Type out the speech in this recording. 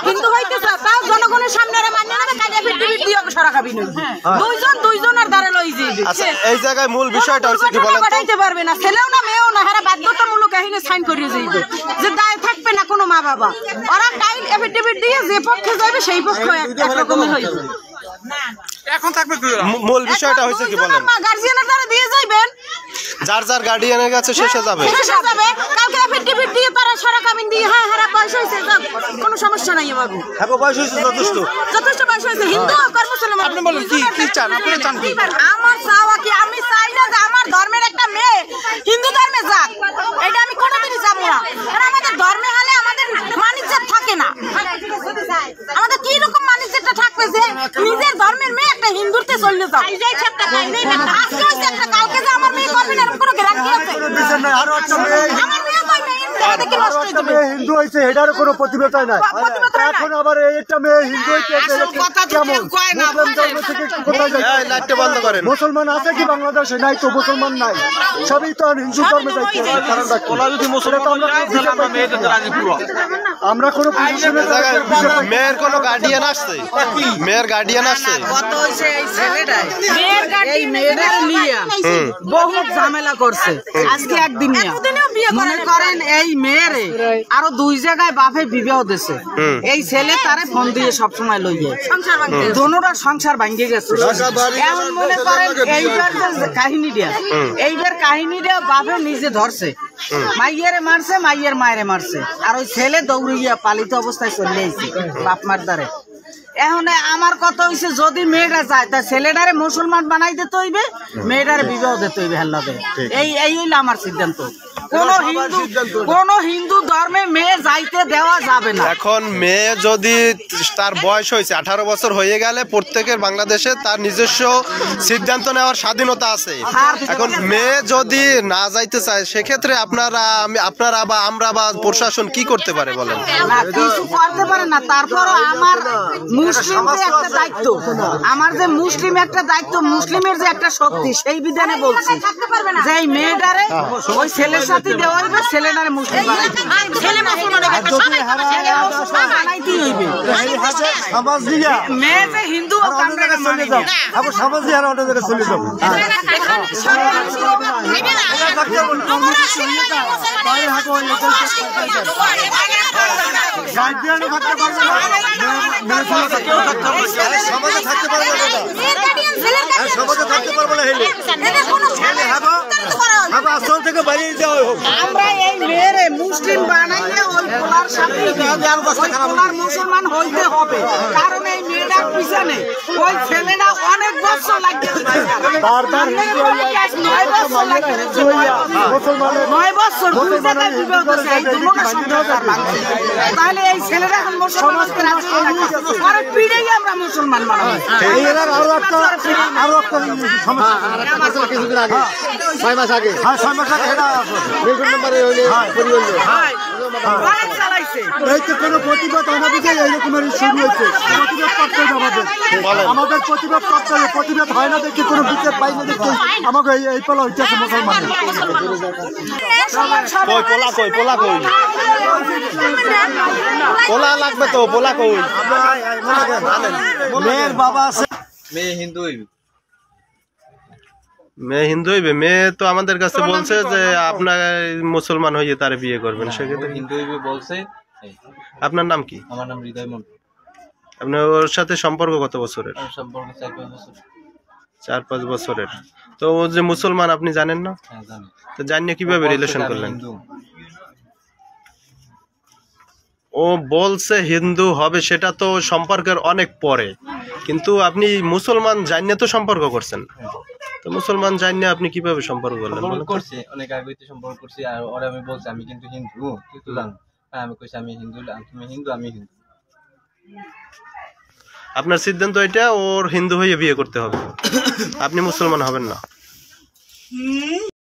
হিন্দু হইতেছে তাও জনগণের সামনে রে মান্য না কাজে ফিট দিয়ে সরা খাবি না দুইজনের দ্বারা লই যাইবে। আচ্ছা এই জায়গায় মূল বিষয়টা হচ্ছে কি বলেন তো? বাড়াইতে পারবে না, ছেলেও না মেয়েও না, হারা বাধ্যতামূলক কাহিনী সাইন করিয়ে যাইবে যে দায় থাকবে না কোনো মা বাবা। ওরা টাইম এফিডেভিট দিয়ে যে পক্ষে যাবে সেই পক্ষ একরকমই হইবে। এখন থাকবে মূল বিষয়টা হচ্ছে কি বলেন? গার্জিয়ানের দ্বারা দিয়ে যাইবেন, যার যার গার্ডিয়ানের কাছে শেষে যাবে। কালকে এফিডেভিট দিয়ে তারা সরা কামিন দিয়ে হ্যাঁ হারা পয়সা হইছে, কোনো সমস্যা নাই বাবু। হ্যাঁ বয়স হইছে যথেষ্ট বয়স হইছে। হিন্দু আর মুসলমান আপনি বলেন কি চান? আপনি চান কি? আমার চাওয়া কি, আমি চাই না যে আমার ধর্মের একটা মেয়ে হিন্দু ধর্মে যাক, এটা আমি কোনোদিনই যাবো না। কারণ আমাদের ধর্মে হলে আমাদের মানিজ্যত থাকে না। আমাদের কি রকম মানিজ্যটা থাকবে যে নিজের ধর্মের মেয়ে একটা হিন্দুতে চলে যাও? আজকে হইছে একটা, কালকে যে আমার মেয়ে করবে না এরকম কোনো গ্যারান্টি আছে? আমার মেয়ে হিন্দু হয়েছে এটার কোনো প্রতিবেদন নাই। এখন আবার একটা মেয়ে হিন্দু মুসলমান আছে কি বাংলাদেশে? নাই তো, মুসলমান নাই, সবই তো হিন্দু ধর্মে যাইতে। আমরা কোনো মেয়ের কোনো গার্ডিয়ান আসছে? মেয়ের গার্ডিয়ান আসছে? বহুত ঝামেলা করছে আজকে একদিন মনে করেন এই মেয়েরে আরো 2 জায়গায় বাপে বিবাহ দিছে। এই ছেলে তারে ফোন দিয়ে সবসময় লইয়ে দোনোটা সংসার ভাঙ্গে গেছে। এখন মনে করেন এইবার কাহিনীটা বাপে নিজে ধরছে, মাইয়েরে মারছে, মাইয়ের মায়েরে মারছে, আর ওই ছেলে দৌড়িয়া পালিত অবস্থায় চলে আইছে বাপ মার দ্বারে। এখন আমার কথা হইছে যদি মেয়েটা চায় তা ছেলেটারে মুসলমান বানাই দিতে হইবে, মেয়েটারে বিবাহ দিতে হইবে। হেল্লাবে এই হইলো আমার সিদ্ধান্ত। কোন হিন্দু ধর্মে মেয়ে যাইতে দেওয়া যাবে না। এখন মেয়ে যদি তার বয়স হয়েছে 18 বছর হয়ে গেলে প্রত্যেকের বাংলাদেশে তার নিজস্ব সিদ্ধান্ত নেওয়ার স্বাধীনতা আছে। এখন মেয়ে যদি না যাইতে চায় সেক্ষেত্রে আপনারা বা আমরা বা প্রশাসন কি করতে পারে বলেন? না কিছু করতে পারে না। তারপর আমার মুসলিমের একটা দায়িত্ব, আমার যে মুসলিম একটা দায়িত্ব, মুসলিমের যে একটা শক্তি, সেই বিধানে বলছি যে এই মেয়েটারে ওই ছেলের সাথে দেওয়া হইবে, ছেলেটারে মুসলিম বানাইতে হইবে। মেয়ে যে হিন্দু সমাজ দিয়ে চলে যাবো। আমরা এই মেয়েরে মুসলিম বানাইলে ওই পোলার সাথে মুসলমান হইতে হবে। কারণ এই মেয়েটার পিছনে ওই ছেলেটা অনেক বছর লাগবে, 9 বছর তাহলে এই ছেলেটা এখন মুসলমান পিড়েই আমরা মুসলমান বানাবো। কিছুদিন আগে 6 মাস আগে কোনো প্রতিবাদ আমাদের এইরকমের শুরু হয়েছে। প্রতিবাদ করতে হবে আমাদের, প্রতিবাদ করতে হবে। প্রতিবাদ হয় না দেখি, কোনো বিচার পাই না দেখি আমাকে এই পালা হইতেছে মুসলমান। পোলা লাগবে তো, পোলা কই? মেয়ের বাবা আছে, মেয়ে হিন্দু হইবে। মেয়ে হিন্দু হইবে? মেয়ে তো আমাদের কাছে বলছে যে আপনার মুসলমান হইয়ে তার বিয়ে করবেন, সেক্ষেত্রে হিন্দু হইবে বলছে। আপনার নাম কি? আমার নাম হৃদয় মন্ডল। আপনার ওর সাথে সম্পর্ক কত বছরের? সম্পর্ক 4-5 বছর। 4-5 বছরের। তো ও যে মুসলমান আপনি জানেন না? হ্যাঁ জানি। তো জানিয়ে কিভাবে রিলেশন করলেন? ও বলছে হিন্দু হবে, সেটা তো সম্পর্কের অনেক পরে, কিন্তু আপনি মুসলমান জানিয়ে তো সম্পর্ক করছেন। তো মুসলমান জানিয়ে আপনি কিভাবে সম্পর্ক করলেন? করছে অনেক আগে সম্পর্ক করছি, আর ওরা আমি বলছি আমি কিন্তু হিন্দু, তুই তো জানো। আমি কইছি আমি হিন্দু, তুমি হিন্দু, আমি হিন্দু। আপনার সিদ্ধান্ত এটা, ওর হিন্দু হয়ে বিয়ে করতে হবে, আপনি মুসলমান হবেন না।